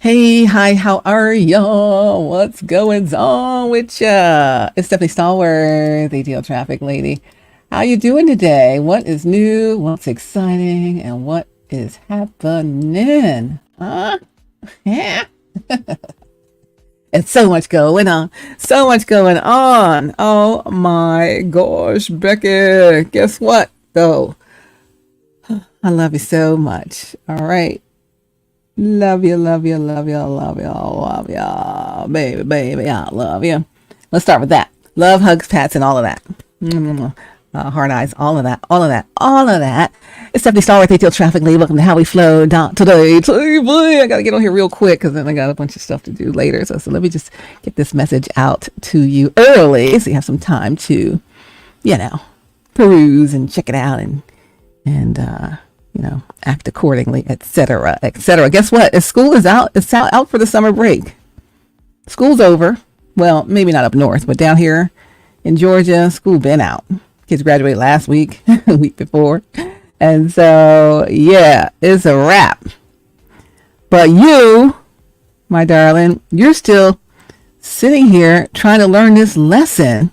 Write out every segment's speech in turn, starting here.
Hey, hi, how are ya? What's going on with ya? It's Stephanie Stallworth, AtlTrafficLady. How you doing today? What is new? What's exciting? And what is happening? Huh? Yeah. It's so much going on. So much going on. Oh my gosh, Becky. Guess what, though? I love you so much. All right. Love you, love you, love you, love you, love you, baby, baby, I love you. Let's start with that. Love, hugs, pats, and all of that. Hard eyes, all of that, all of that, all of that. It's Stephanie Stallworth, AtlTrafficLady. Welcome to HowWeFLow.Today. I gotta get on here real quick because then I got a bunch of stuff to do later. So let me just get this message out to you early so you have some time to, peruse and check it out and act accordingly, etc., etc. Guess what? School is out. It's out for the summer break. School's over. Well, maybe not up north, but down here in Georgia, school been out. Kids graduated last week, the week before. And so, yeah, it's a wrap. But you, my darling, you're still sitting here trying to learn this lesson.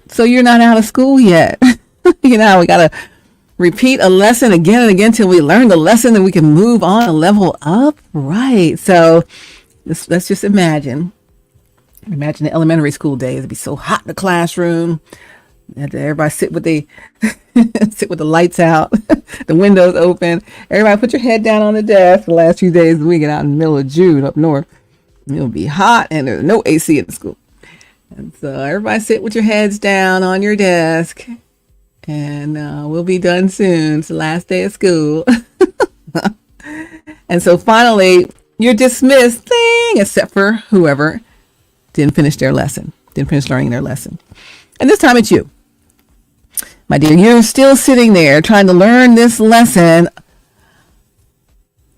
So you're not out of school yet. We got to repeat a lesson again and again till we learn the lesson and we can move on and level up. Right. So let's just imagine the elementary school days. It'd be so hot in the classroom. Everybody sit with the lights out, the windows open. Everybody put your head down on the desk. The last few days we get out in the middle of June up north. It'll be hot and there's no AC in the school. And so everybody sit with your heads down on your desk. And we'll be done soon. It's the last day of school. And so finally, you're dismissed, except for whoever didn't finish their lesson, didn't finish learning their lesson. And this time it's you. My dear, you're still sitting there trying to learn this lesson.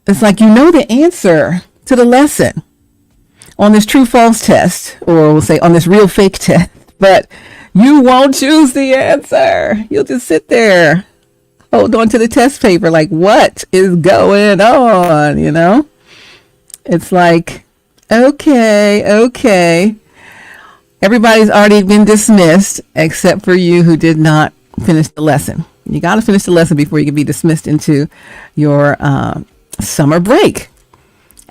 It's like you know the answer to the lesson on this true-false test, or we'll say on this real-fake test, but you won't choose the answer. You'll just sit there, hold on to the test paper like, what is going on, It's like, okay. Everybody's already been dismissed except for you who did not finish the lesson. You got to finish the lesson before you can be dismissed into your summer break.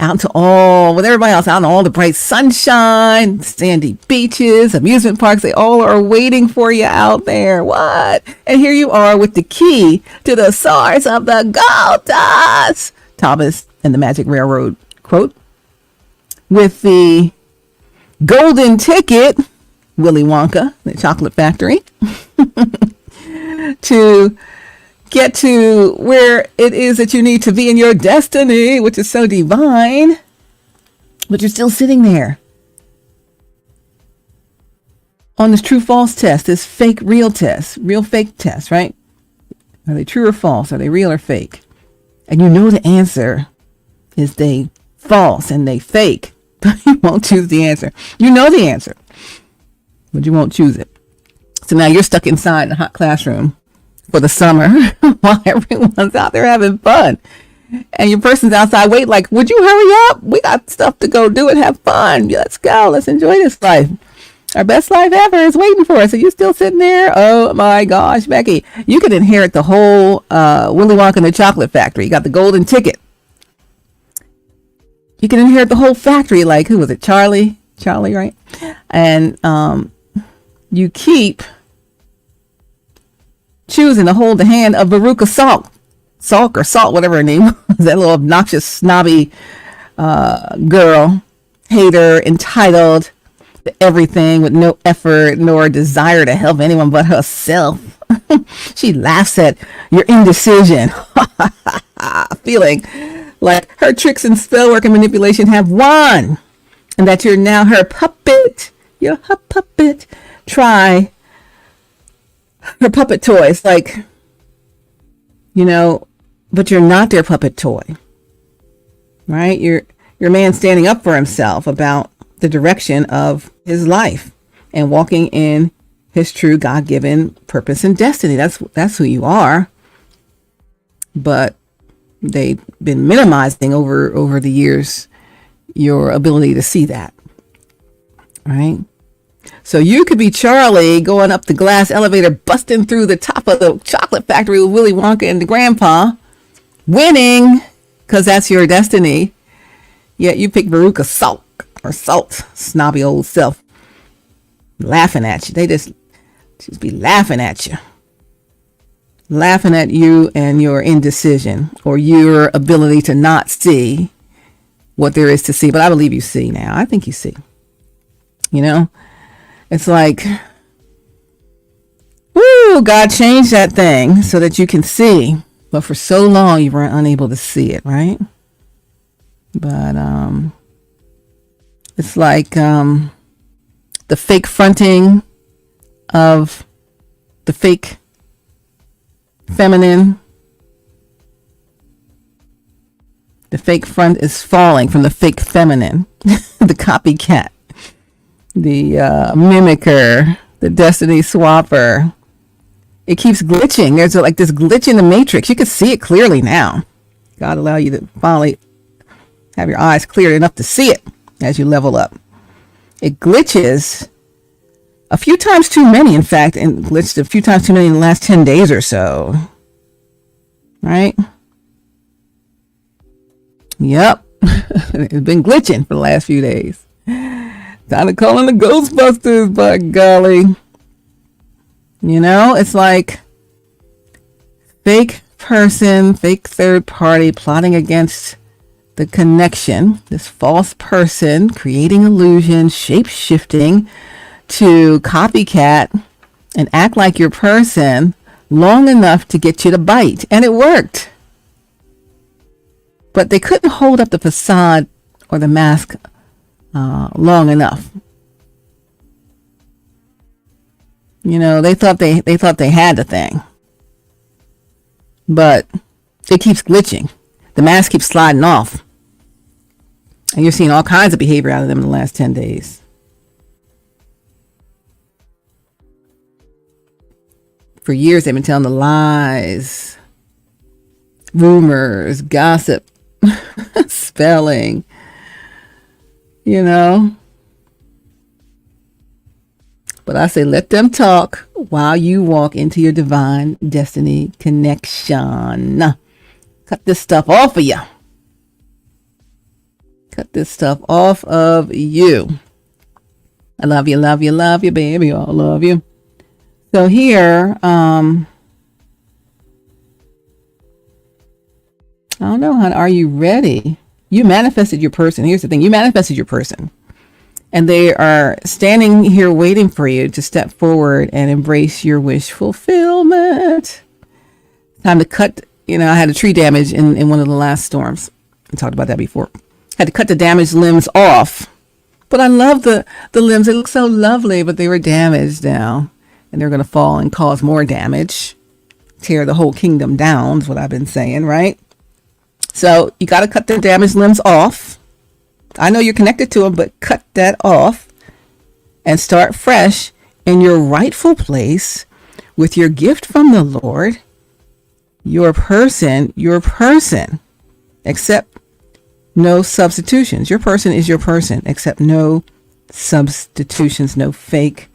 With everybody else, out in all the bright sunshine, sandy beaches, amusement parks, they all are waiting for you out there. What? And here you are with the key to the source of the gold dust. Thomas and the Magic Railroad quote. With the golden ticket, Willy Wonka, the chocolate factory, to get to where it is that you need to be in your destiny, which is so divine, but you're still sitting there on this true-false test, this fake-real test, real-fake test, right? Are they true or false? Are they real or fake? And you know the answer is they false and they fake, but you won't choose the answer. You know the answer, but you won't choose it. So now you're stuck inside the hot classroom for the summer while everyone's out there having fun. And your person's outside waiting like, would you hurry up? We got stuff to go do and have fun. Let's go. Let's enjoy this life. Our best life ever is waiting for us. Are you still sitting there? Oh my gosh, Becky, you could inherit the whole Willy Wonka and the Chocolate Factory. You got the golden ticket. You can inherit the whole factory. Like, who was it? Charlie, right? And you keep choosing to hold the hand of Veruca Salt, whatever her name was, that little obnoxious, snobby girl, hater, entitled to everything with no effort nor desire to help anyone but herself. She laughs at your indecision, feeling like her tricks and spell work and manipulation have won, and that you're now her puppet. You're her puppet. Try her puppet toys, like, but you're not their puppet toy, right? You're a man standing up for himself about the direction of his life and walking in his true God-given purpose and destiny. That's who you are. But They've been minimizing over the years your ability to see that, right? So you could be Charlie going up the glass elevator, busting through the top of the chocolate factory with Willy Wonka and the grandpa, winning, because that's your destiny. Yet you pick Veruca Salt, snobby old self, laughing at you. They just be laughing at you. Laughing at you and your indecision or your ability to not see what there is to see. But I believe you see now. I think you see. You know? It's like, woo, God changed that thing so that you can see. But for so long, you weren't unable to see it, right? But it's like the fake fronting of the fake feminine. The fake front is falling from the fake feminine, the copycat. The mimicker, the destiny swapper. It keeps glitching. There's like this glitch in the matrix. You can see it clearly now. God allow you to finally have your eyes cleared enough to see it as you level up. It glitches a few times too many, in fact, and glitched a few times too many in the last 10 days or so. Right? Yep. It's been glitching for the last few days. Time to call in the Ghostbusters, by golly. You know, it's like fake person, fake third party plotting against the connection. This false person creating illusion, shape-shifting to copycat and act like your person long enough to get you to bite. And it worked. But they couldn't hold up the facade or the mask long enough. You know, they thought they had the thing, but it keeps glitching. The mask keeps sliding off, and you're seeing all kinds of behavior out of them in the last 10 days. For years, they've been telling the lies, rumors, gossip, spelling. You know, but I say let them talk while you walk into your divine destiny connection. Cut this stuff off of you. Cut this stuff off of you. I love you, baby. I love you. So here, I don't know, hon, are you ready? You manifested your person. Here's the thing. You manifested your person. And they are standing here waiting for you to step forward and embrace your wish fulfillment. Time to cut, I had a tree damage in one of the last storms. I talked about that before. Had to cut the damaged limbs off. But I love the limbs. They look so lovely, but they were damaged now. And they're going to fall and cause more damage. Tear the whole kingdom down is what I've been saying, right? So you got to cut the damaged limbs off. I know you're connected to them, but cut that off and start fresh in your rightful place with your gift from the Lord, your person, except no substitutions. Your person is your person, except no substitutions, no fake,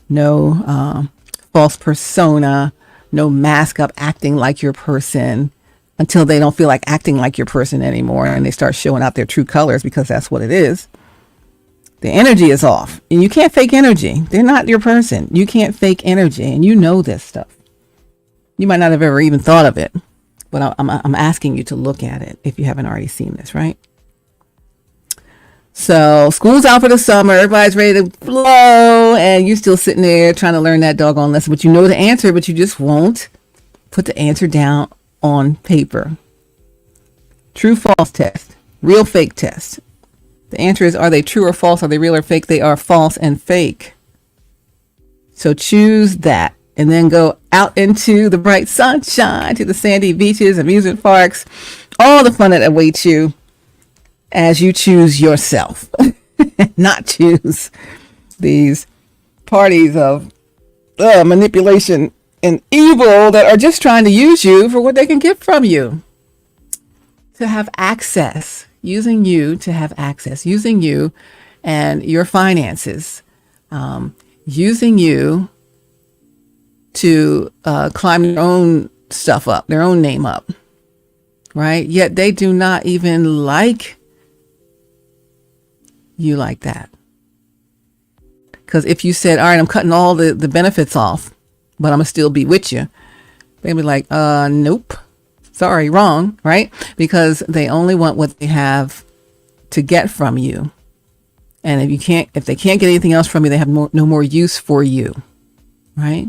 no false persona, no mask up acting like your person. Until they don't feel like acting like your person anymore and they start showing out their true colors, because that's what it is. The energy is off and you can't fake energy. They're not your person. You can't fake energy, and you know this stuff. You might not have ever even thought of it, but I'm asking you to look at it if you haven't already seen this, right? So school's out for the summer. Everybody's ready to flow and you're still sitting there trying to learn that doggone lesson, but you know the answer, but you just won't put the answer down on paper. True false test, real fake test. The answer is, are they true or false? Are they real or fake? They are false and fake. So choose that and then go out into the bright sunshine, to the sandy beaches, amusement parks, all the fun that awaits you as you choose yourself. Not choose these parties of manipulation and evil that are just trying to use you for what they can get from you. to have access, using you to have access, using you and your finances, using you to climb their own stuff up, their own name up, right? Yet they do not even like you like that. Because if you said, all right, I'm cutting all the benefits off, but I'm going to still be with you, they'd be like, nope, sorry, wrong, right? Because they only want what they have to get from you. And if they can't get anything else from you, they have no more use for you, right?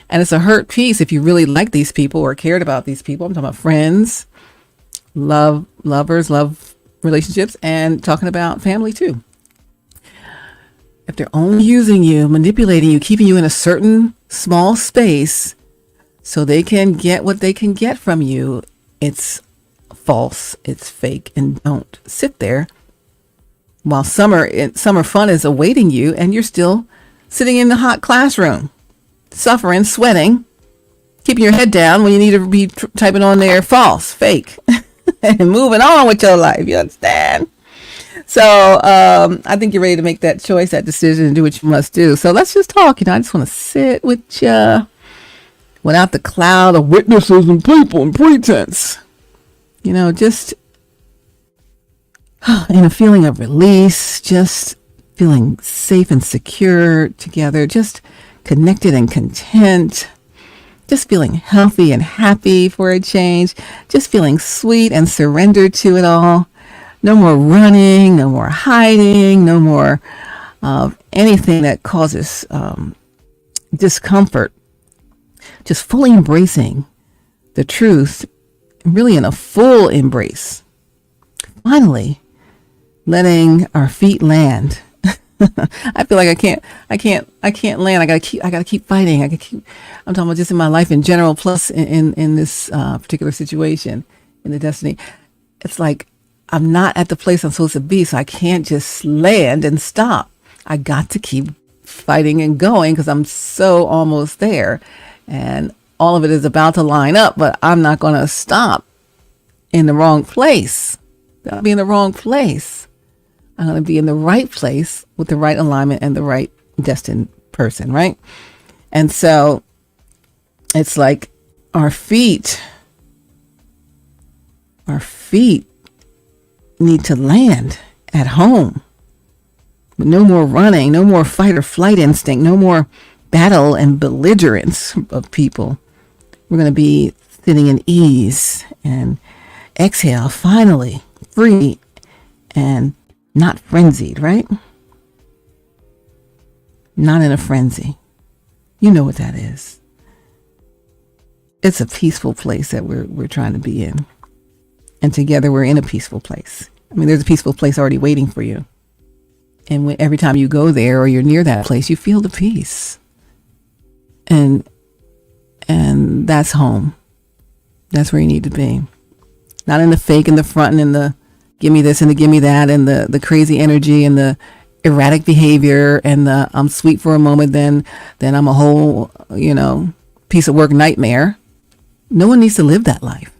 And it's a hurt piece if you really like these people or cared about these people. I'm talking about friends, lovers, love relationships, and talking about family too. If they're only using you, manipulating you, keeping you in a certain small space so they can get what they can get from you, it's false, it's fake, and don't sit there while summer fun is awaiting you and you're still sitting in the hot classroom, suffering, sweating, keeping your head down when you need to be typing on there false, fake, and moving on with your life. You understand? So I think you're ready to make that choice, that decision, and do what you must do. So let's just talk. I just want to sit with you without the cloud of witnesses and people and pretense. Just in a feeling of release, just feeling safe and secure together, just connected and content, just feeling healthy and happy for a change, just feeling sweet and surrendered to it all. No more running, no more hiding, no more anything that causes discomfort. Just fully embracing the truth, really in a full embrace. Finally, letting our feet land. I feel like I can't land. I gotta keep fighting. I'm talking about just in my life in general, plus in this particular situation, in the destiny. It's like I'm not at the place I'm supposed to be, so I can't just land and stop. I got to keep fighting and going because I'm so almost there, and all of it is about to line up. But I'm not going to stop in the wrong place. I'll be in the wrong place. I'm going to be in the right place with the right alignment and the right destined person, right? And so it's like our feet need to land at home. No more running, no more fight or flight instinct, no more battle and belligerence of people. We're going to be sitting in ease and exhale, finally, free and not frenzied, right? Not in a frenzy. You know what that is. It's a peaceful place that we're trying to be in. And together we're in a peaceful place. I mean, there's a peaceful place already waiting for you. And every time you go there or you're near that place, you feel the peace. And that's home. That's where you need to be. Not in the fake and the front and in the give me this and the give me that and the crazy energy and the erratic behavior and the I'm sweet for a moment, then I'm a whole, piece of work nightmare. No one needs to live that life.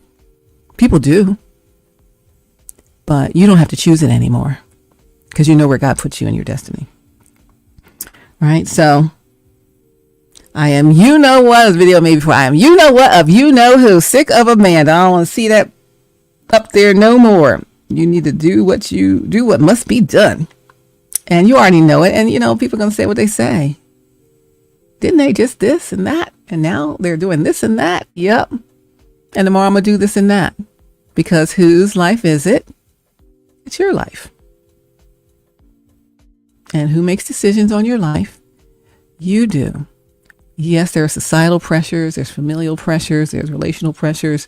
People do. But you don't have to choose it anymore because you know where God puts you in your destiny. Right? So I am this video made before. I am of who, sick of Amanda. I don't want to see that up there no more. You need to do what must be done. And you already know it. And people are going to say what they say. Didn't they just this and that? And now they're doing this and that. Yep. And tomorrow I'm going to do this and that. Because whose life is it? It's your life. And who makes decisions on your life? You do. Yes, there are societal pressures, there's familial pressures, there's relational pressures.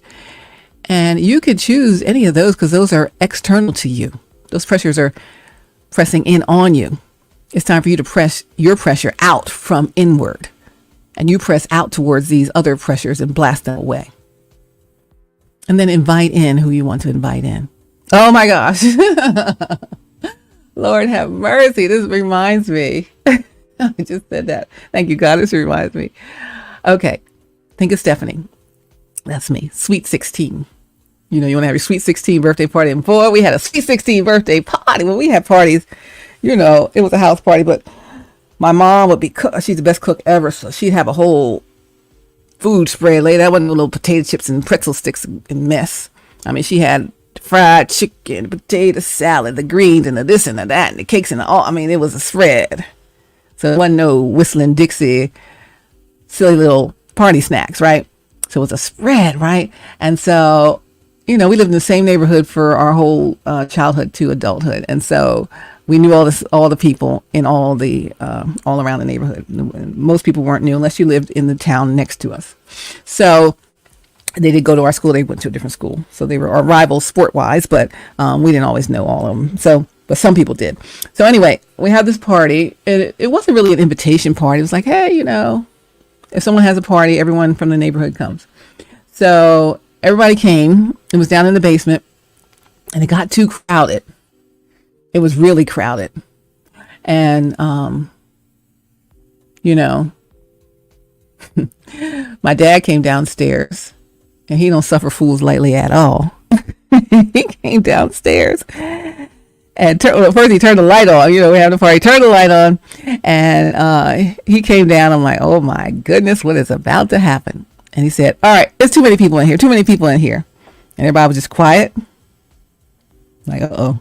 And you could choose any of those because those are external to you. Those pressures are pressing in on you. It's time for you to press your pressure out from inward. And you press out towards these other pressures and blast them away. And then invite in who you want to invite in. Oh my gosh. Lord have mercy. This reminds me. I just said that. Thank you, God. This reminds me. Okay. Think of Stephanie. That's me. Sweet 16. You know, you want to have your sweet 16 birthday party. And boy, we had a sweet 16 birthday party. When we had parties, you know, it was a house party, but my mom would be cook. She's the best cook ever. So she'd have a whole food spread laid out with little potato chips and pretzel sticks and mess. I mean, she had fried chicken, potato salad, the greens and the this and the that and the cakes and the all. I mean, it was a spread. So it wasn't no whistling Dixie, silly little party snacks, right? So it was a spread, right? And so, you know, we lived in the same neighborhood for our whole childhood to adulthood. And so we knew all the people in all around the neighborhood. Most people weren't new unless you lived in the town next to us. So they did go to our school. They went to a different school. So they were our rivals sport-wise, but we didn't always know all of them. So, but some people did. So anyway, we had this party. And it wasn't really an invitation party. It was like, hey, you know, if someone has a party, everyone from the neighborhood comes. So everybody came. It was down in the basement. And it got too crowded. It was really crowded. And, you know, my dad came downstairs. And he don't suffer fools lightly at all. He came downstairs. And first he turned the light on. You know, we had the party. Turned the light on. And he came down. I'm like, oh, my goodness, what is about to happen? And he said, all right, there's too many people in here. Too many people in here. And everybody was just quiet. Like, uh-oh.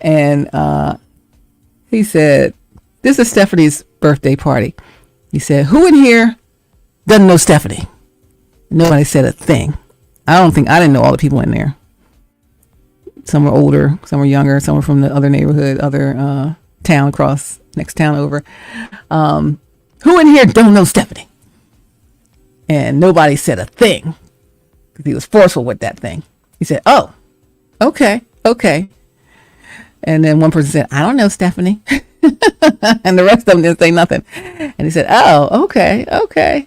And he said, this is Stephanie's birthday party. He said, who in here doesn't know Stephanie? Nobody said a thing. I didn't know all the people in there. Some were older, some were younger, some were from the other neighborhood, other town across, next town over. Who in here don't know Stephanie? And nobody said a thing because he was forceful with that thing. He said, oh, okay. And then one person said, I don't know Stephanie. And the rest of them didn't say nothing. And he said, oh, okay.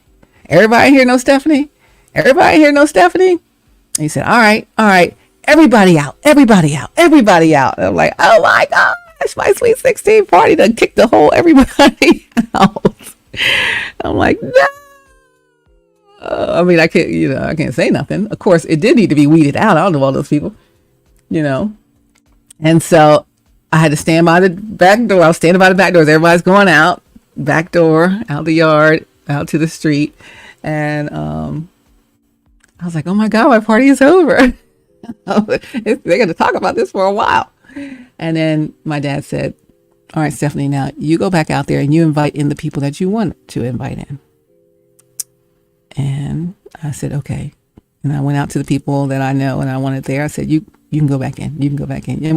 Everybody here knows Stephanie? Everybody here knows Stephanie? And he said, all right. Everybody out. And I'm like, oh my gosh, my sweet 16 party done kicked the whole everybody out. I'm like, no. I mean, I can't say nothing. Of course, it did need to be weeded out. I don't know all those people, you know. And so I had to stand by the back door. I was standing by the back door as everybody's going out, back door, out the yard, out to the street. And I was like, oh my God, my party is over. They're going to talk about this for a while. And then my dad said, all right, Stephanie, now you go back out there and you invite in the people that you want to invite in. And I said, okay. And I went out to the people that I know and I wanted there. I said, you can go back in.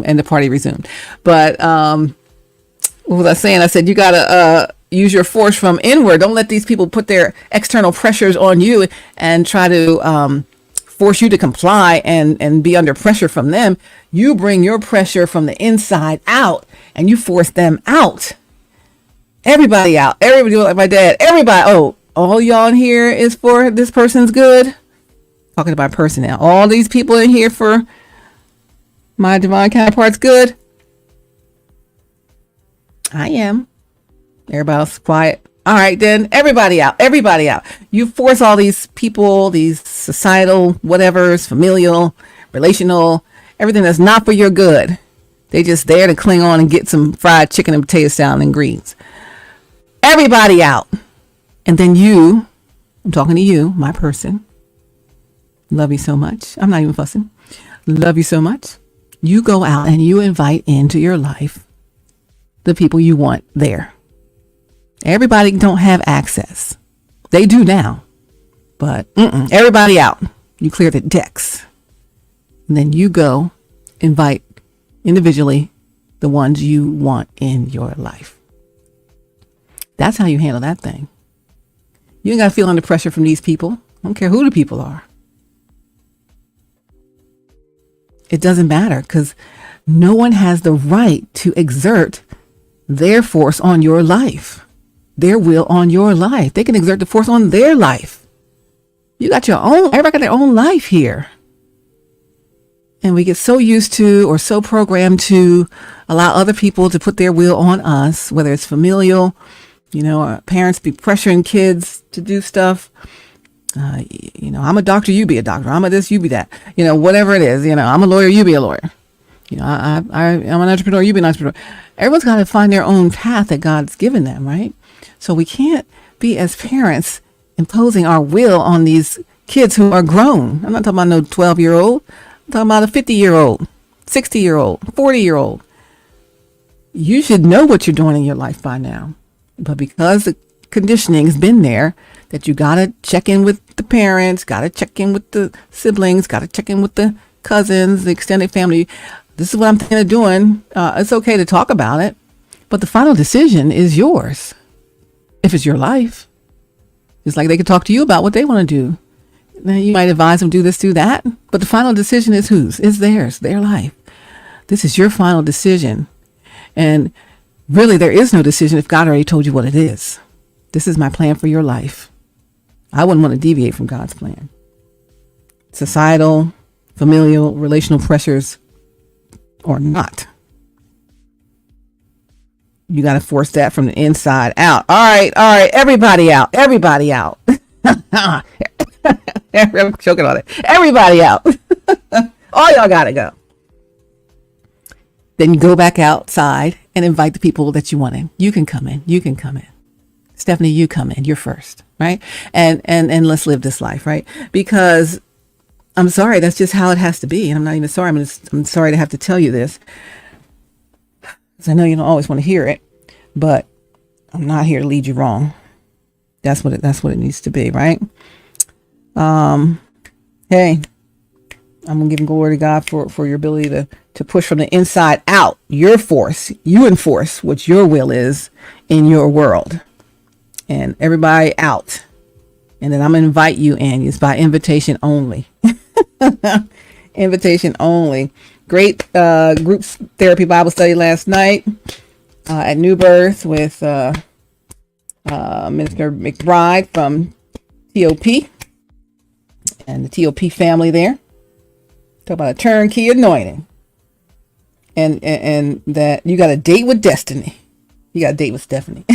And the party resumed. But what was I saying? I said, you got to use your force from inward. Don't let these people put their external pressures on you and try to force you to comply and be under pressure from them. You bring your pressure from the inside out and you force them out. Everybody out. Everybody, like my dad. Everybody. Oh, all y'all in here is for this person's good. Talking about person now. All these people in here for my divine counterpart's good. I am. Everybody else quiet. All right, then everybody out. You force all these people, these societal whatevers, familial, relational, everything that's not for your good. They just there to cling on and get some fried chicken and potato salad and greens. Everybody out. And then you, I'm talking to you, my person. Love you so much. I'm not even fussing. Love you so much. You go out and you invite into your life the people you want there. Everybody don't have access. They do now. But everybody out. You clear the decks. And then you go invite individually the ones you want in your life. That's how you handle that thing. You ain't got to feel under pressure from these people. I don't care who the people are. It doesn't matter because no one has the right to exert their force on your life, their will on your life. They can exert the force on their life. You got your own, everybody got their own life here. And we get so used to or so programmed to allow other people to put their will on us, whether it's familial, you know, our parents be pressuring kids to do stuff. I'm a doctor, you be a doctor. I'm a this, you be that. Whatever it is. I'm a lawyer, you be a lawyer. I'm an entrepreneur, you be an entrepreneur. Everyone's got to find their own path that God's given them, right? So we can't be, as parents, imposing our will on these kids who are grown. I'm not talking about no 12-year-old. I'm talking about a 50-year-old, 60-year-old, 40-year-old. You should know what you're doing in your life by now. But because the conditioning's been there, that you got to check in with the parents, got to check in with the siblings, got to check in with the cousins, the extended family. This is what I'm thinking of doing. It's okay to talk about it, but the final decision is yours. If it's your life, just like they could talk to you about what they want to do. Now you might advise them do this, do that, but the final decision is whose? It's theirs, their life. This is your final decision. And really, there is no decision if God already told you what it is. This is my plan for your life. I wouldn't want to deviate from God's plan. Societal, familial, relational pressures or not. You got to force that from the inside out. All right, everybody out. Everybody out. I'm choking on it. Everybody out. All y'all got to go. Then you go back outside and invite the people that you want in. You can come in. You can come in. Stephanie, you come in. You're first, right? And let's live this life, right? Because I'm sorry, that's just how it has to be. And I'm not even sorry. I'm sorry to have to tell you this, because I know you don't always want to hear it, but I'm not here to lead you wrong. That's what it needs to be, right? Hey, I'm gonna give glory to God for your ability to push from the inside out. Your force, you enforce what your will is in your world, and everybody out. And then I'm gonna invite you in. It's by invitation only. Invitation only. Great group therapy Bible study last night at New Birth with Minister McBride from TOP and the TOP family there. Talk about a turnkey anointing, and that you got a date with destiny. You got a date with Stephanie.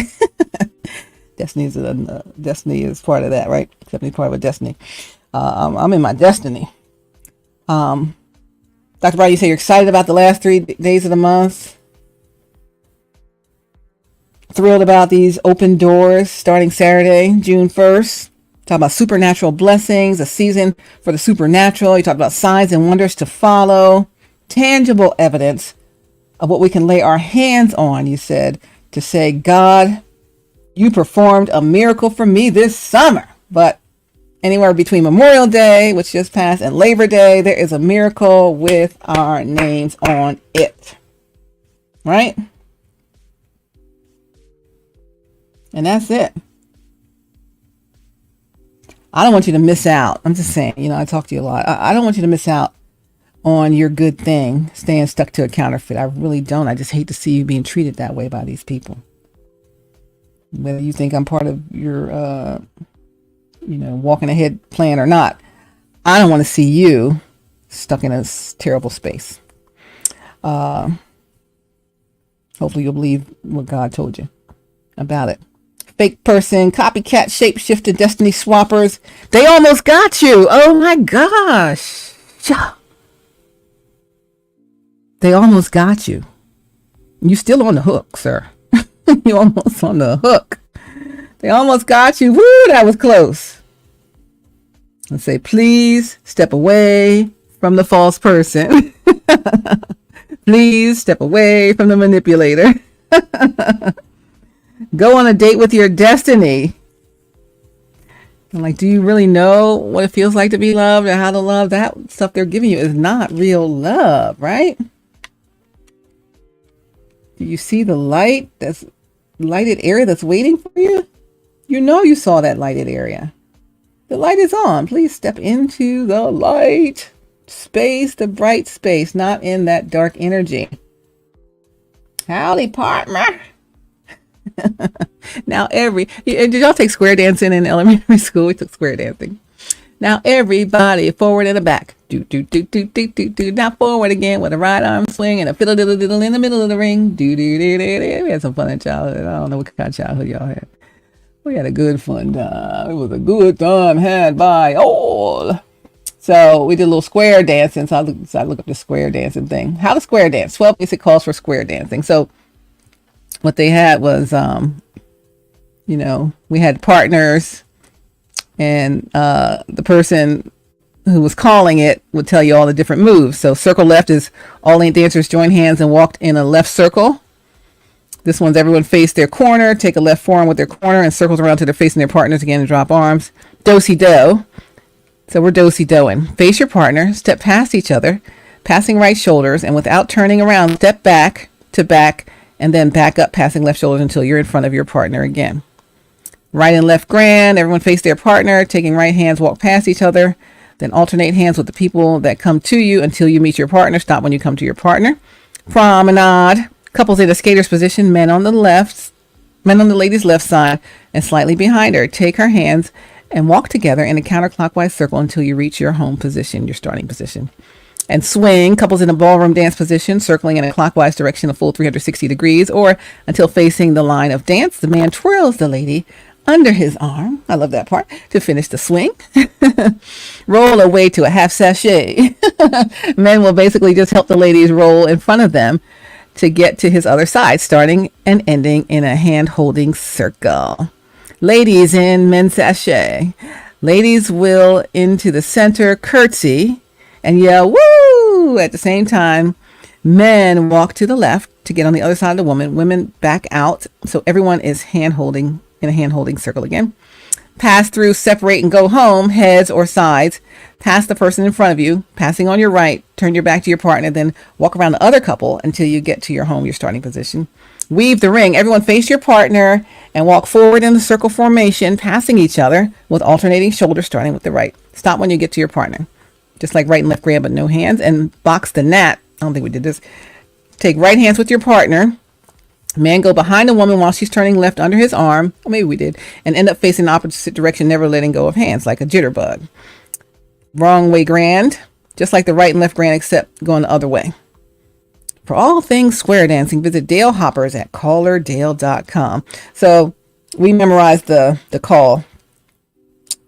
Destiny is part of that, right? Stephanie's part of a destiny. I'm in my destiny. Dr. Brian, you say you're excited about the last 3 days of the month. Thrilled about these open doors starting Saturday, June 1st. Talk about supernatural blessings, a season for the supernatural. You talked about signs and wonders to follow, tangible evidence of what we can lay our hands on, you said, to say, God, you performed a miracle for me this summer. But anywhere between Memorial Day, which just passed, and Labor Day, there is a miracle with our names on it. Right? And that's it. I don't want you to miss out. I'm just saying, I talk to you a lot. I don't want you to miss out on your good thing, staying stuck to a counterfeit. I really don't. I just hate to see you being treated that way by these people. Whether you think I'm part of your, walking ahead plan or not, I don't want to see you stuck in a terrible space. Hopefully you'll believe what God told you about it. Fake person, copycat, shapeshifter, destiny swappers. They almost got you. Oh my gosh. They almost got you. You still on the hook, sir. You almost on the hook. They almost got you. Woo, that was close. Let's say, please step away from the false person. Please step away from the manipulator. Go on a date with your destiny. I'm like, do you really know what it feels like to be loved or how to love? That stuff they're giving you is not real love, right? Do you see the light, that's lighted area that's waiting for you? You know you saw that lighted area. The light is on. Please step into the light space, the bright space, not in that dark energy. Howdy, partner. Now did y'all take square dancing in elementary school? We took square dancing. Now everybody forward and back. Do do do do do do do. Now forward again with a right arm swing and a fiddle diddle diddle in the middle of the ring. Do do do do do. We had some fun in childhood. I don't know what kind of childhood y'all had. We had a good fun time. It was a good time had by all. So we did a little square dancing. So I look up the square dancing thing. How to square dance. 12 basic calls for square dancing. So what they had was, we had partners, and the person who was calling it would tell you all the different moves. So circle left is all dancers join hands and walked in a left circle. This one's everyone face their corner, take a left forearm with their corner and circles around till they're facing their partners again and drop arms. Do-si-do. So we're do-si-doing. Face your partner, step past each other, passing right shoulders, and without turning around, step back to back, and then back up, passing left shoulders until you're in front of your partner again. Right and left grand, everyone face their partner, taking right hands, walk past each other, then alternate hands with the people that come to you until you meet your partner. Stop when you come to your partner. Promenade. Couples in a skater's position, men on the lady's left side and slightly behind her. Take her hands and walk together in a counterclockwise circle until you reach your home position, your starting position. And swing, couples in a ballroom dance position, circling in a clockwise direction a full 360 degrees or until facing the line of dance. The man twirls the lady under his arm. I love that part. To finish the swing. Roll away to a half sachet. Men will basically just help the ladies roll in front of them to get to his other side, starting and ending in a hand-holding circle. Ladies in men's sachet. Ladies will into the center, curtsy, and yell, woo! At the same time, men walk to the left to get on the other side of the woman. Women back out, so everyone is hand-holding in a hand-holding circle again. Pass through, separate, and go home, heads or sides. Pass the person in front of you, passing on your right, turn your back to your partner, then walk around the other couple until you get to your home, your starting position. Weave the ring. Everyone face your partner and walk forward in the circle formation, passing each other with alternating shoulders, starting with the right. Stop when you get to your partner. Just like right and left grab, but no hands. And box the gnat. I don't think we did this. Take right hands with your partner. Man go behind the woman while she's turning left under his arm. Or maybe we did. And end up facing the opposite direction, never letting go of hands, like a jitterbug. Wrong way grand. Just like the right and left grand, except going the other way. For all things square dancing, visit Dale Hoppers at callerdale.com. So we memorized the call.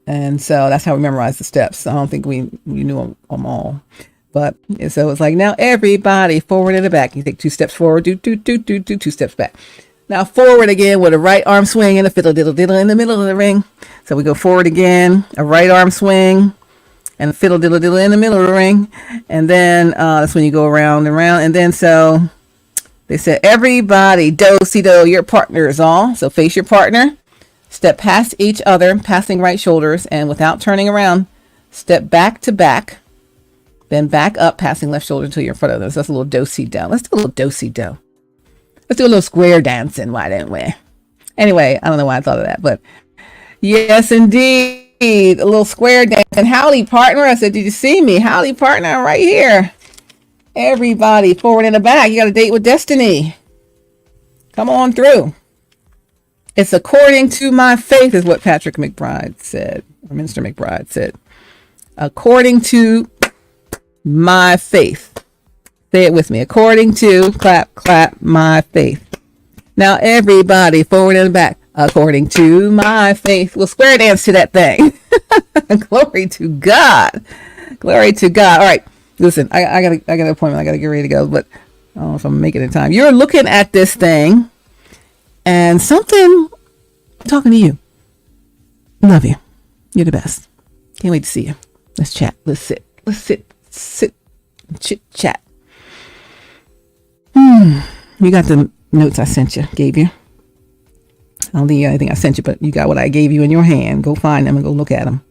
And so that's how we memorized the steps. I don't think we knew them all. But so it's like, now everybody forward and back. You take 2 steps forward, do 2 steps back. Now forward again with a right arm swing and a fiddle diddle diddle in the middle of the ring. So we go forward again, a right arm swing and a fiddle diddle diddle in the middle of the ring. And then that's when you go around and around. And then so they said, everybody do-si-do, your partner is all. So face your partner, step past each other, passing right shoulders, and without turning around, step back to back. Then back up, passing left shoulder until you're in front of them. So that's a little do-si-do. Let's do a little do-si-do. Let's do a little square dancing. Why didn't we? Anyway, I don't know why I thought of that, but yes, indeed. A little square dancing. Howdy, partner. I said, did you see me? Howdy, partner. I'm right here. Everybody forward and back. You got a date with destiny. Come on through. It's according to my faith is what Patrick McBride said, or Minister McBride said. According to my faith. Say it with me. According to, clap, clap, my faith. Now everybody forward and back. According to my faith. We'll square dance to that thing. Glory to God. Glory to God. All right. Listen, I got an appointment. I got to get ready to go, but I don't know if I'm making it in time. You're looking at this thing and something, I'm talking to you. Love you. You're the best. Can't wait to see you. Let's chat. Let's sit. Chit chat. You got the notes I sent you, gave you. I don't think you got anything I sent you, but you got what I gave you in your hand. Go find them and go look at them.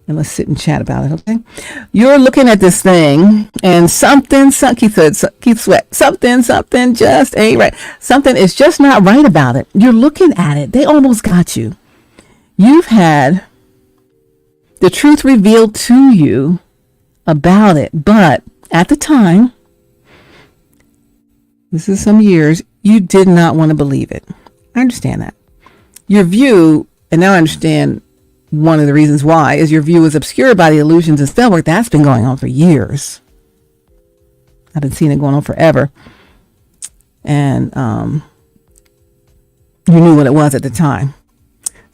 And let's sit and chat about it, okay? You're looking at this thing and something Keith Sweat, something just ain't right. Something is just not right about it. You're looking at it. They almost got you. You've had the truth revealed to you about it, but at the time, this is some years, you did not want to believe it. I understand that. Your view, and now I understand one of the reasons why, is your view was obscured by the illusions of Stallworth. That's been going on for years. I've been seeing it going on forever. And you knew what it was at the time.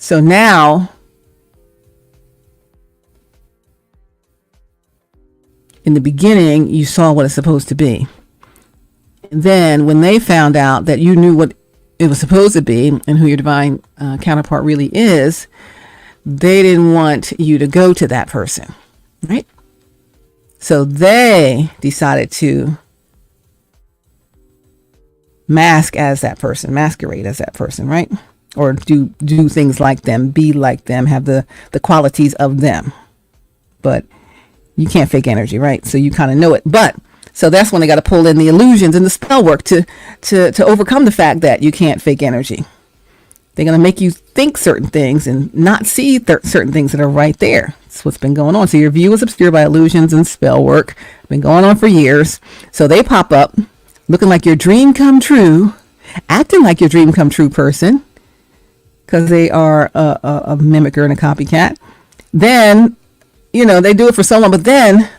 So now, in the beginning, you saw what it's supposed to be. And then when they found out that you knew what it was supposed to be and who your divine counterpart really is, they didn't want you to go to that person, right? So they decided to masquerade as that person, right? Or do things like them, be like them, have the qualities of them. But you can't fake energy, right? So you kind of know it. But so that's when they got to pull in the illusions and the spell work to overcome the fact that you can't fake energy. They're going to make you think certain things and not see certain things that are right there. That's what's been going on. So your view is obscured by illusions and spell work. Been going on for years. So they pop up looking like your dream come true, acting like your dream come true person, because they are a mimicker and a copycat. Then, they do it for so long, but then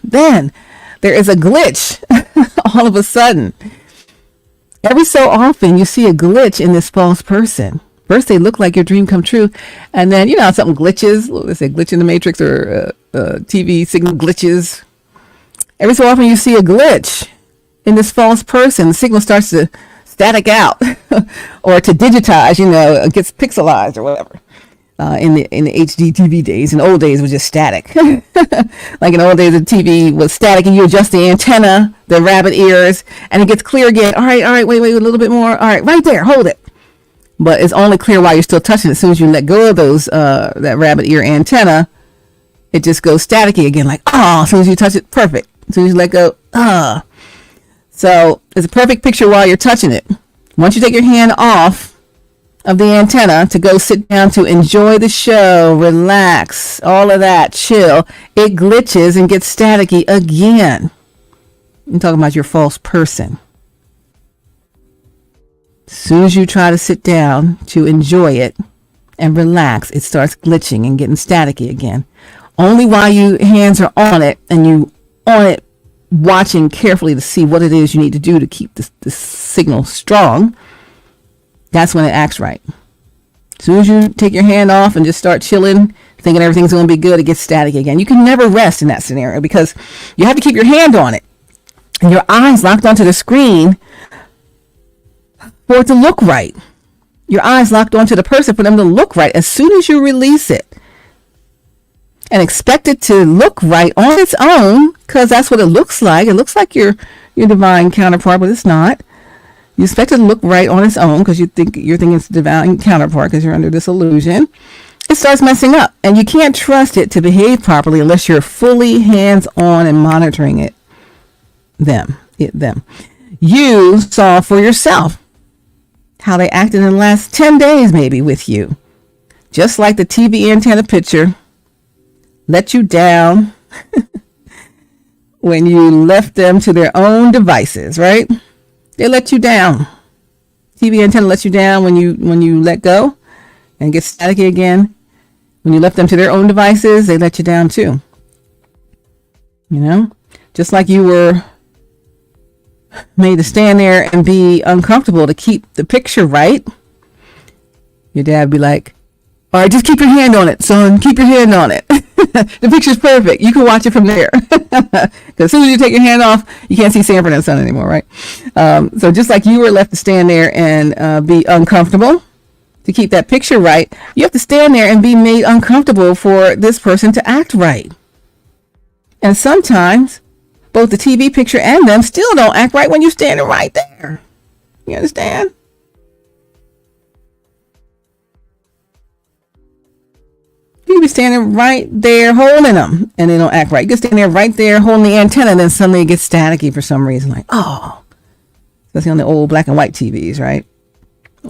there is a glitch all of a sudden. Every so often you see a glitch in this false person. First they look like your dream come true, and then something glitches. Let's say glitch in the matrix or TV signal glitches. Every so often you see a glitch in this false person. The signal starts to static out or to digitize, it gets pixelized or whatever. In the HD TV days. In old days, it was just static. Like in old days, the TV was static and you adjust the antenna, the rabbit ears, and it gets clear again. All right, wait, a little bit more. All right, right there, hold it. But it's only clear while you're still touching it. As soon as you let go of those, that rabbit ear antenna, it just goes staticky again. Like, as soon as you touch it, perfect. As soon as you let go, So it's a perfect picture while you're touching it. Once you take your hand off of the antenna to go sit down to enjoy the show, relax, all of that, chill, it glitches and gets staticky again. I'm talking about your false person. As soon as you try to sit down to enjoy it and relax, it starts glitching and getting staticky again. Only while your hands are on it and you on it, watching carefully to see what it is you need to do to keep this signal strong, that's when it acts right. As soon as you take your hand off and just start chilling, thinking everything's going to be good, it gets static again. You can never rest in that scenario because you have to keep your hand on it and your eyes locked onto the screen for it to look right. Your eyes locked onto the person for them to look right. As soon as you release it and expect it to look right on its own, because that's what it looks like. It looks like your divine counterpart, but it's not. You expect it to look right on its own because you're thinking it's the divine counterpart because you're under this illusion. It starts messing up, and you can't trust it to behave properly unless you're fully hands-on and monitoring it. Them. You saw for yourself how they acted in the last 10 days maybe with you. Just like the TV antenna picture let you down when you left them to their own devices, right? They let you down. TV antenna lets you down when you let go and get staticky again. When you left them to their own devices, they let you down too. Just like you were made to stand there and be uncomfortable to keep the picture right. Your dad would be like, all right, just keep your hand on it, son. Keep your hand on it. The picture's perfect. You can watch it from there. Because as soon as you take your hand off, you can't see Sanford and Son anymore, right? So just like you were left to stand there and be uncomfortable to keep that picture right, you have to stand there and be made uncomfortable for this person to act right. And sometimes both the TV picture and them still don't act right when you're standing right there. You understand? You can be standing right there holding them and they don't act right. You can stand there right there holding the antenna and then suddenly it gets staticky for some reason. Like, especially on the old black and white TVs, right?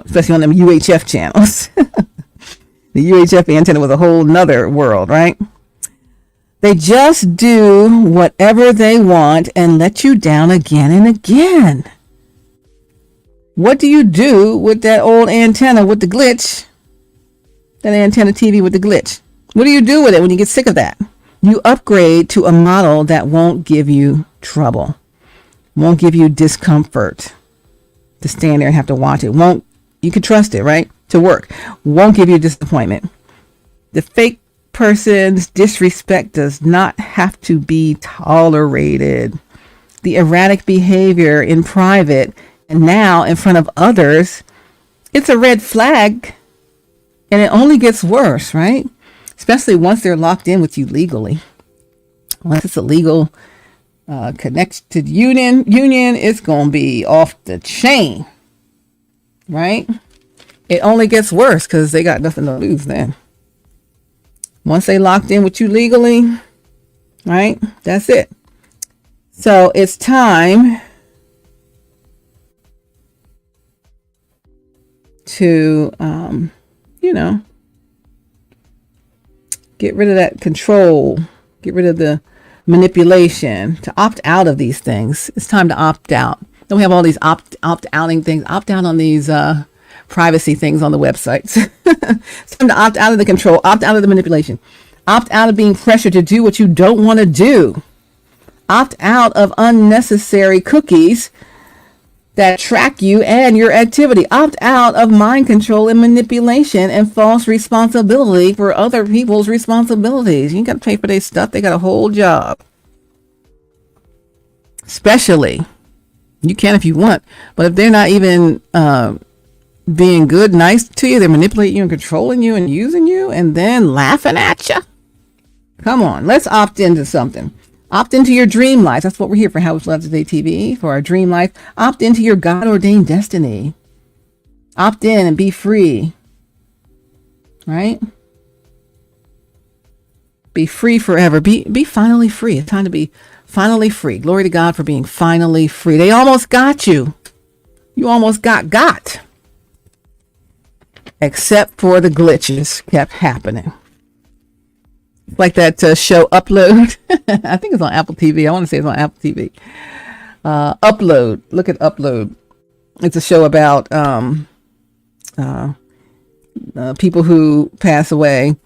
Especially on them UHF channels. The UHF antenna was a whole nother world, right? They just do whatever they want and let you down again and again. What do you do with that old antenna with the glitch? That antenna TV with the glitch. What do you do with it when you get sick of that? You upgrade to a model that won't give you trouble, won't give you discomfort to stand there and have to watch it. You can trust it, right? To work. Won't give you disappointment. The fake person's disrespect does not have to be tolerated. The erratic behavior in private and now in front of others, it's a red flag, and it only gets worse, right? Especially once they're locked in with you legally. Once it's a legal connected union, it's going to be off the chain, right? It only gets worse because they got nothing to lose then. Once they locked in with you legally, right? That's it. So it's time to, get rid of that control, get rid of the manipulation, to opt out of these things. It's time to opt out. Then we have all these opt-outing things, opt out on these privacy things on the websites. It's time to opt out of the control, opt out of the manipulation, opt out of being pressured to do what you don't want to do. Opt out of unnecessary cookies that track you and your activity. Opt out of mind control and manipulation and false responsibility for other people's responsibilities. You got to pay for their stuff. They got a whole job. Especially, you can if you want, but if they're not even being good, nice to you, they're manipulating you and controlling you and using you and then laughing at you. Come on, let's opt into something. Opt into your dream life. That's what we're here for, HowWeFLow.Today TV, for our dream life. Opt into your God-ordained destiny. Opt in and be free. Right? Be free forever. Be finally free. It's time to be finally free. Glory to God for being finally free. They almost got you. You almost got. Except for the glitches kept happening. Like that show Upload. I think it's on Apple TV. I want to say it's on Apple TV. Upload. Look at Upload. It's a show about people who pass away,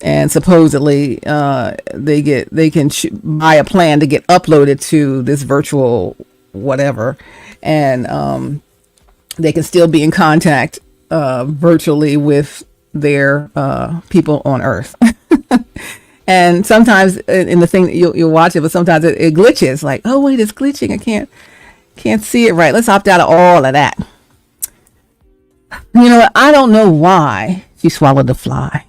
and supposedly they can buy a plan to get uploaded to this virtual whatever, and they can still be in contact virtually with their people on Earth. And sometimes in the thing you'll watch it, but sometimes it glitches. Like, oh wait, it's glitching. I can't see it right. Let's opt out of all of that. You know what? I don't know why she swallowed the fly.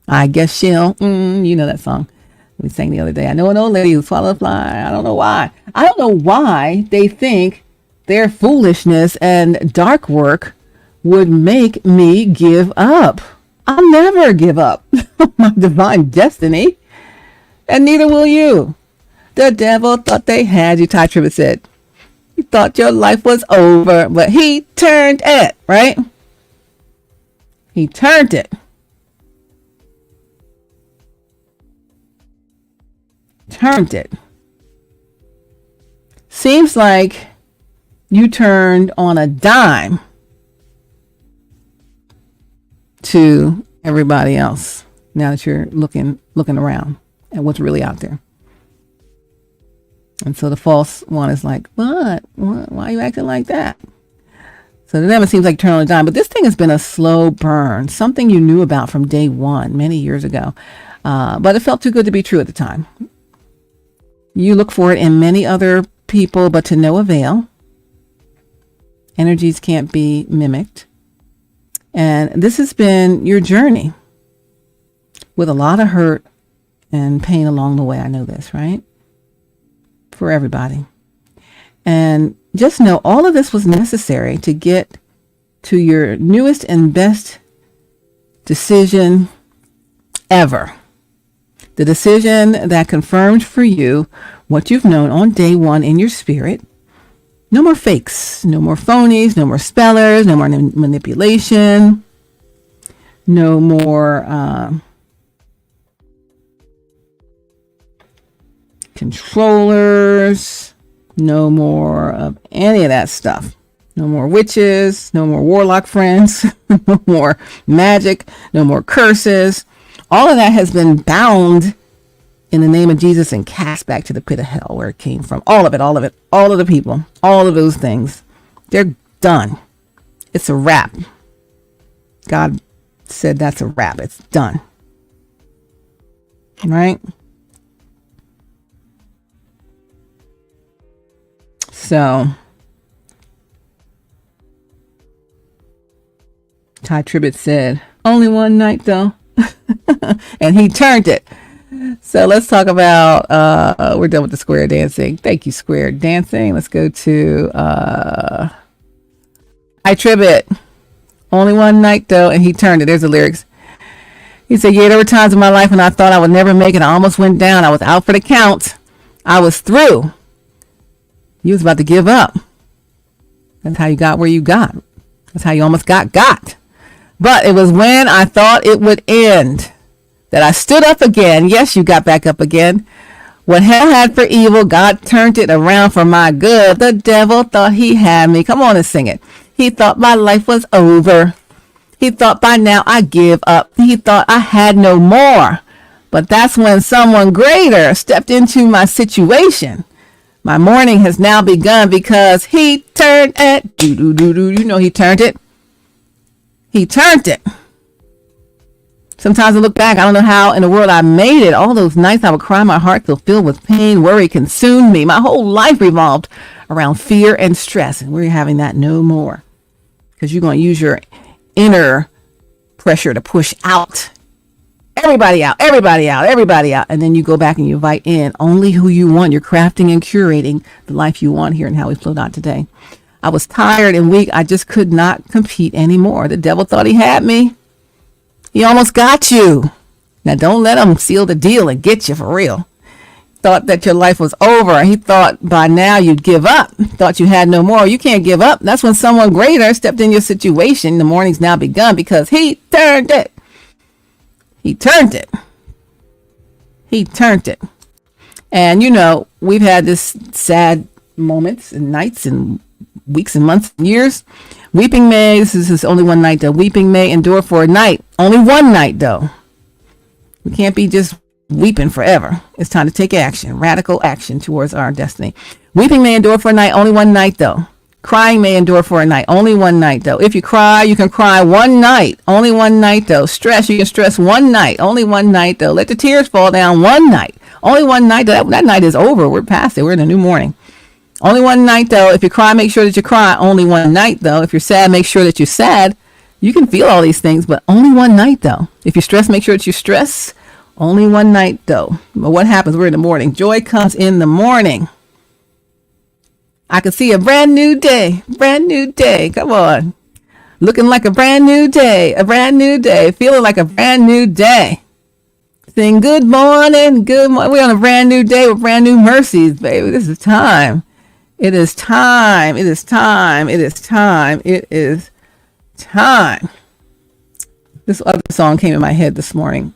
I guess she'll. You know that song we sang the other day. I know an old lady who swallowed a fly. I don't know why. I don't know why they think their foolishness and dark work would make me give up. I'll never give up my divine destiny, and neither will you. The devil thought they had you. Ty Tribbett said, he thought your life was over, but he turned it, right? He turned it. Turned it. Seems like you turned on a dime to everybody else now that you're looking around at what's really out there. And so the false one is like, what? Why are you acting like that? So to them it seems like turn on a dime, but this thing has been a slow burn, something you knew about from day one many years ago, but it felt too good to be true at the time. You look for it in many other people, but to no avail. Energies can't be mimicked. And this has been your journey with a lot of hurt and pain along the way. I know this, right? For everybody. And just know all of this was necessary to get to your newest and best decision ever. The decision that confirmed for you what you've known on day one in your spirit. No more fakes, no more phonies, no more spellers, no more manipulation, no more controllers, no more of any of that stuff. No more witches, no more warlock friends, no more magic, no more curses. All of that has been bound in the name of Jesus and cast back to the pit of hell where it came from. All of it, all of the people, all of those things. They're done. It's a wrap. God said that's a wrap. It's done. right? So Ty Tribbett said, only one night though. And he turned it. So let's talk about, we're done with the square dancing. Thank you, square dancing. Let's go to Ty Tribbett. Only one night though, and he turned it. There's the lyrics. He said, yeah, there were times in my life when I thought I would never make it. I almost went down. I was out for the count. I was through. You was about to give up. That's how you got where you got. That's how you almost got. But it was when I thought it would end that I stood up again. Yes, you got back up again. What hell had for evil, God turned it around for my good. The devil thought he had me. Come on and sing it. He thought my life was over. He thought by now I give up. He thought I had no more. But that's when someone greater stepped into my situation. My morning has now begun because he turned it. You know he turned it. He turned it. Sometimes I look back, I don't know how in the world I made it. All those nights I would cry, my heart still filled with pain, worry consumed me. My whole life revolved around fear and stress. And we're having that no more. Because you're going to use your inner pressure to push out. Everybody out. And then you go back and you invite in only who you want. You're crafting and curating the life you want here in HowWeFLow.Today. I was tired and weak. I just could not compete anymore. The devil thought he had me. He almost got you. Now don't let him seal the deal and get you for real. Thought that your life was over. He thought by now you'd give up. Thought you had no more. You can't give up. That's when someone greater stepped in your situation. The morning's now begun because he turned it. He turned it. He turned it. And you know, we've had this sad moments and nights and weeks and months and years. Weeping may, this is only one night though. Weeping may endure for a night. Only one night though. We can't be just weeping forever. It's time to take action, radical action towards our destiny. Weeping may endure for a night. Only one night though. Crying may endure for a night. Only one night though. If you cry, you can cry one night. Only one night though. Stress, you can stress one night. Only one night though. Let the tears fall down one night. Only one night though. That night is over. We're past it. We're in a new morning. Only one night though. If you cry, make sure that you cry. Only one night though. If you're sad, make sure that you're sad. You can feel all these things, but only one night though. If you stress, make sure that you stress. Only one night though. But what happens? We're in the morning. Joy comes in the morning. I can see a brand new day. Brand new day. Come on. Looking like a brand new day. A brand new day. Feeling like a brand new day. Sing good morning. Good morning. We're on a brand new day with brand new mercies, baby. This is time. It is time. It is time. It is time. It is time. This other song came in my head this morning.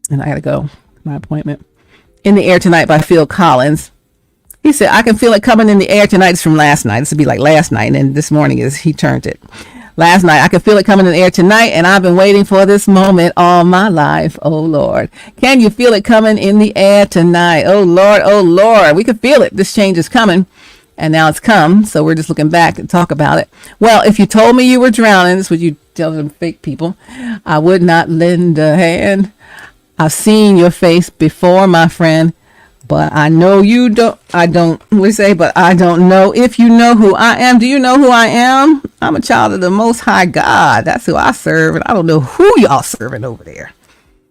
And I got to go. My appointment. In the Air Tonight by Phil Collins. He said, I can feel it coming in the air tonight. It's from last night. This would be like last night. And this morning is he turned it. Last night, I can feel it coming in the air tonight. And I've been waiting for this moment all my life. Oh, Lord. Can you feel it coming in the air tonight? Oh, Lord. Oh, Lord. We can feel it. This change is coming. And now it's come. So we're just looking back and talk about it. Well, if you told me you were drowning, this is what you tell them fake people, I would not lend a hand. I've seen your face before, my friend. But I know you don't, but I don't know if you know who I am. Do you know who I am? I'm a child of the Most High God. That's who I serve. And I don't know who y'all serving over there.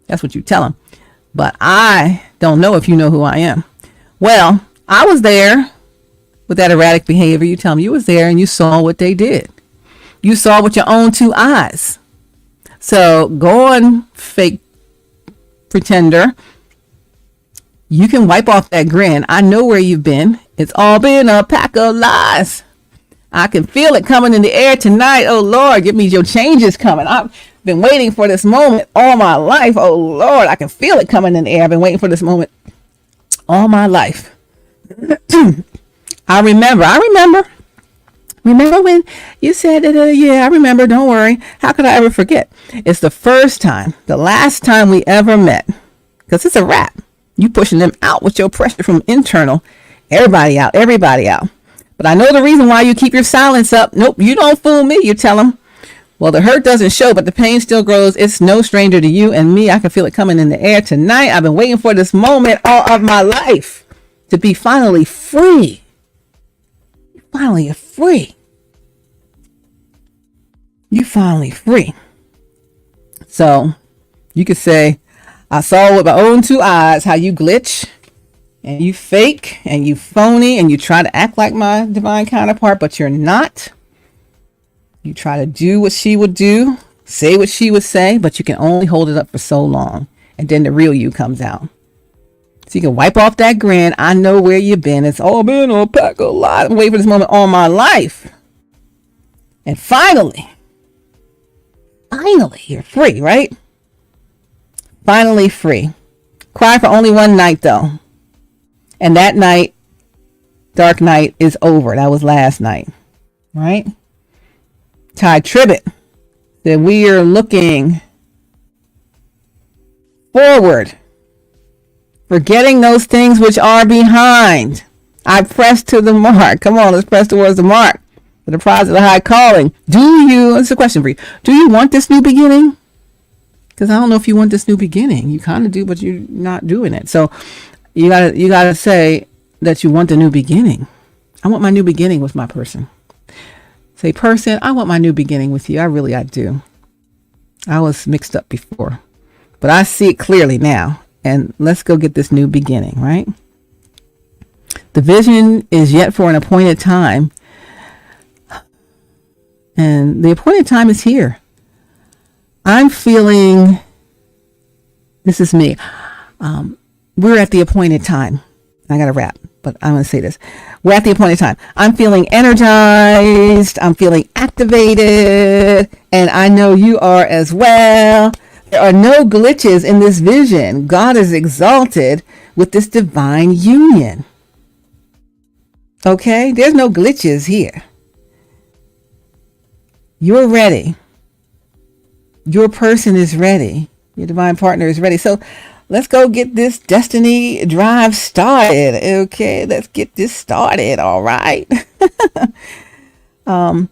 That's what you tell them. But I don't know if you know who I am. Well, I was there with that erratic behavior. You tell them you was there and you saw what they did. You saw with your own two eyes. So go on, fake pretender. You can wipe off that grin. I know where you've been. It's all been a pack of lies. I can feel it coming in the air tonight. Oh, Lord, give me your changes coming. I've been waiting for this moment all my life. Oh, Lord, I can feel it coming in the air. I've been waiting for this moment all my life. I remember. Remember when you said that, yeah, I remember. Don't worry. How could I ever forget? It's the first time, the last time we ever met. Because it's a wrap. You pushing them out with your pressure from internal. Everybody out. But I know the reason why you keep your silence up. Nope, you don't fool me. You tell them Well, the hurt doesn't show, but the pain still grows. It's no stranger to you and me. I can feel it coming in the air tonight. I've been waiting for this moment all of my life to be finally free. Finally, you're free. You finally free. So you could say, I saw with my own two eyes how you glitch and you fake and you phony and you try to act like my divine counterpart, but you're not. You try to do what she would do, say what she would say, but you can only hold it up for so long. And then the real you comes out. So you can wipe off that grin. I know where you've been. It's all been a pack of lies. I'm waiting for this moment all my life. And finally, you're free, right? Finally free. Cry for only one night, though. And that night, dark night, is over. That was last night, right? Ty Tribbett said we are looking forward, forgetting those things which are behind. I press to the mark. Come on, let's press towards the mark for the prize of the high calling. It's a question for you. Do you want this new beginning? Because I don't know if you want this new beginning. You kind of do, but you're not doing it. So you gotta say that you want the new beginning. I want my new beginning with my person. Say, person, I want my new beginning with you. I do. I was mixed up before, but I see it clearly now. And let's go get this new beginning, right? The vision is yet for an appointed time. And the appointed time is here. I'm feeling, this is me. We're at the appointed time. I got to wrap, but I'm going to say this. We're at the appointed time. I'm feeling energized. I'm feeling activated. And I know you are as well. There are no glitches in this vision. God is exalted with this divine union. Okay? There's no glitches here. You're ready. Your person is ready. Your divine partner is ready. So let's go get this destiny drive started. Okay, let's get this started. All right. And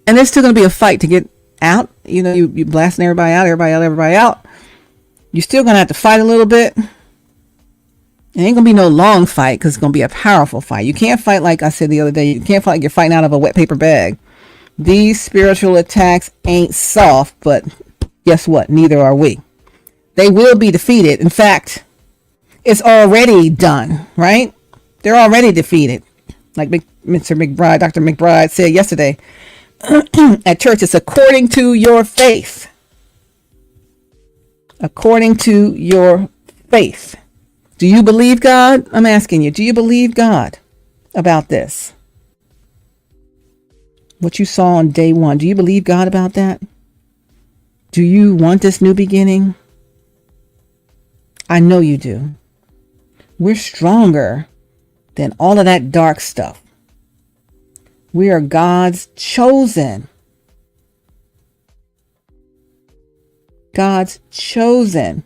there's still going to be a fight to get out. You know, you blasting everybody out. You're still going to have to fight a little bit. It ain't going to be no long fight because it's going to be a powerful fight. You can't fight like I said the other day. You can't fight like you're fighting out of a wet paper bag. These spiritual attacks ain't soft, but guess what? Neither are we. They will be defeated. In fact, it's already done, right? They're already defeated. Like Mr. McBride, Dr. McBride said yesterday at church, it's according to your faith. According to your faith. Do you believe God? I'm asking you, do you believe God about this? What you saw on day one, do you believe God about that? Do you want this new beginning? I know you do. We're stronger than all of that dark stuff. We are God's chosen. God's chosen.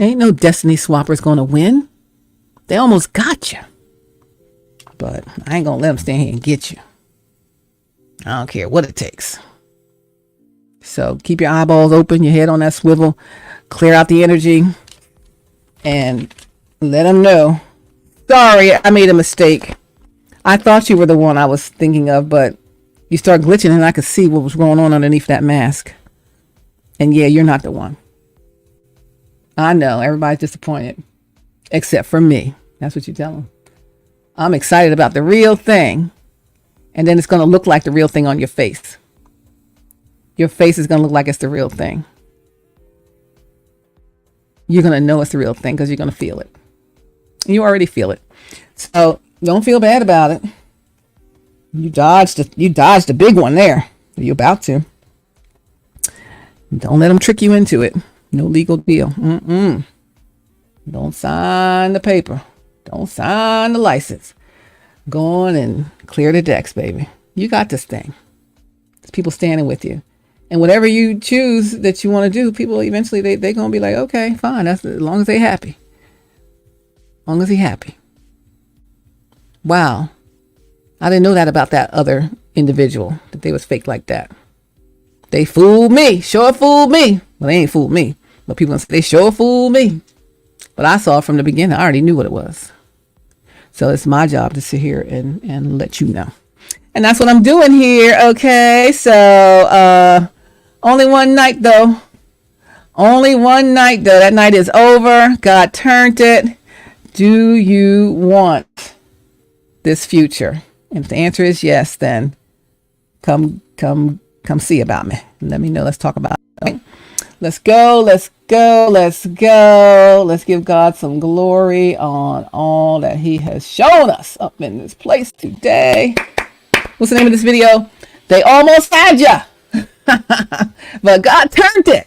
Ain't no destiny swappers going to win. They almost got you. But I ain't going to let them stand here and get you. I don't care what it takes. So keep your eyeballs open, your head on that swivel, clear out the energy, and let them know. Sorry, I made a mistake. I thought you were the one I was thinking of, but you start glitching and I could see what was going on underneath that mask. And yeah, you're not the one. I know, everybody's disappointed, except for me. That's what you tell them. I'm excited about the real thing. And then it's going to look like the real thing on your face. Your face is going to look like it's the real thing. You're going to know it's the real thing because you're going to feel it. You already feel it. So don't feel bad about it. You dodged the big one there. You're about to. Don't let them trick you into it. No legal deal. Don't sign the paper. Don't sign the license. Go on and clear the decks, baby. You got this thing. There's people standing with you. And whatever you choose that you want to do, people eventually, they're going to be like, okay, fine. That's as long as they're happy. long as he happy. Wow. I didn't know that about that other individual, that they was fake like that. They fooled me. Sure fooled me. Well, they ain't fooled me. But people say they sure fooled me. But I saw it from the beginning. I already knew what it was. So it's my job to sit here and let you know. And that's what I'm doing here. Okay. So only one night though. Only one night though. That night is over. God turned it. Do you want this future? If the answer is yes, then come see about me. Let me know. Let's talk about it. Okay? Let's go. Let's give God some glory on all that he has shown us up in this place today. What's the name of this video? They almost had ya, but God turned it.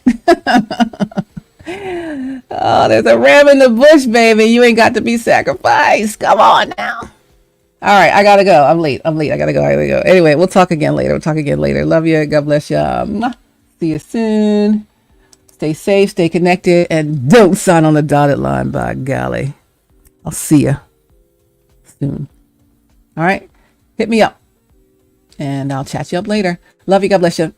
Oh, there's a ram in the bush, baby. You ain't got to be sacrificed. Come on now. All right, I gotta go. I'm late. I gotta go. Anyway, we'll talk again later. Love you. God bless you. See you soon. Stay safe, stay connected, and don't sign on the dotted line, by golly. I'll see you soon. All right, hit me up, and I'll chat you up later. Love you. God bless you.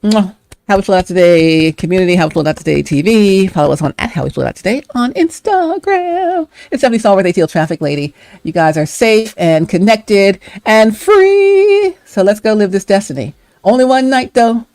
HowWeFLow.Today community, HowWeFLow.Today TV. Follow us on @HowWeFLow.Today on Instagram. It's definitely Stallworth, AtlTrafficLady. You guys are safe and connected and free. So let's go live this destiny. Only one night though.